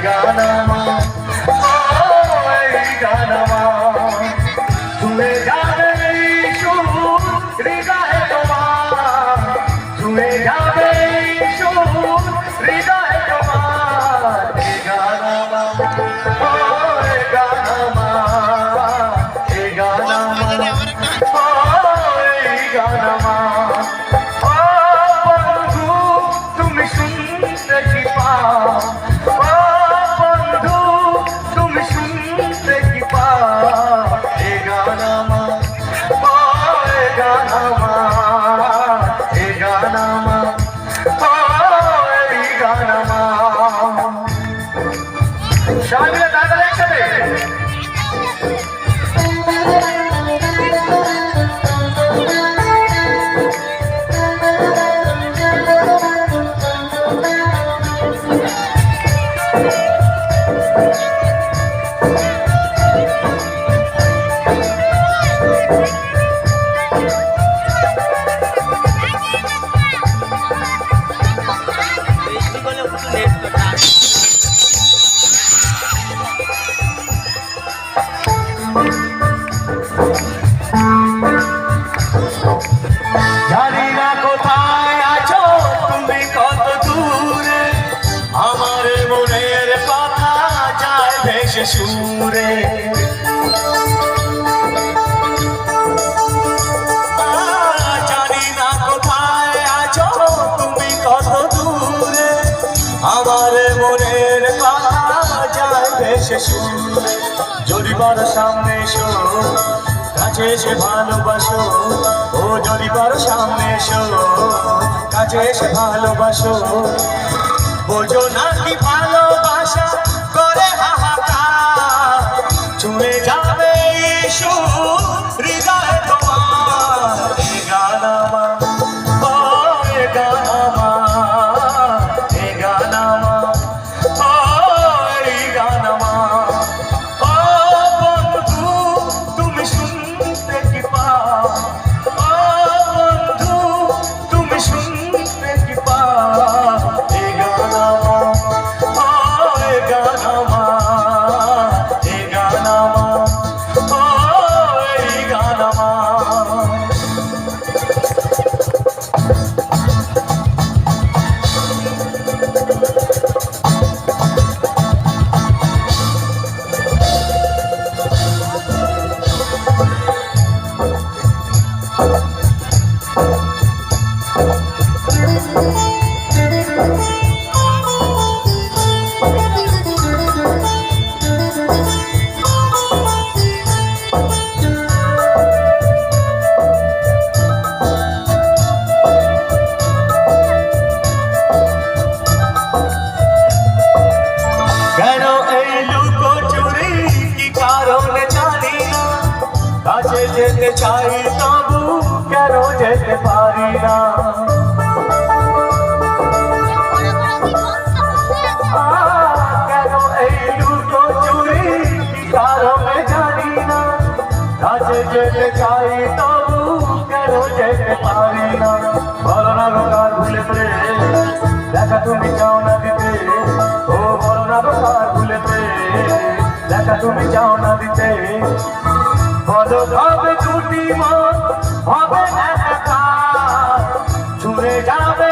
গানামা গানামা ছুঁয়ে যাবে সুর হৃদয় তোমার ছুঁয়ে যাবে সুর হৃদয় তোমার গানামা গানামা গানামা গানামা বন্ধু তুমি শুনতে কি পাও বন্ধু তুমি শুনতে কি পাও এ গানামা এ গানামা এ গানামা এই গানামা সবাই দাদা একসাথে জানি না কোথায় আছো তুমি কত দূরে আমার মনের কথা যায় ভেসে সুরে জানি না কোথায় আছো তুমি কত দূরে আমার মনের কথা যায় ভেসে সুরে যদি বড় সামনে এসো কাছে এসে ভালোবাসো ও যদি বড় সামনে এসো কাছে এসে ভালোবাসো বোঝো না কি ভালোবাসা করে হাহাকার ছুঁয়ে যাবে সুর হৃদয় তোমার গানামা ও গানামা এ গানামা ও গানামা কাছে যেতে চাই তবু কেন যেতে পারি না কেন এই দুটো চুরি কি কারণে জানি না কাছে যেতে চাই তবু কেন যেতে পারি না বলো না কার ভুলেতে দেখা তুমি চাও না দিতে ও বলো না কার ভুলেতে দেখা তুমি চাও না দিতে বলো হবে দুটি মন হবে একা ছুঁড়ে যাবে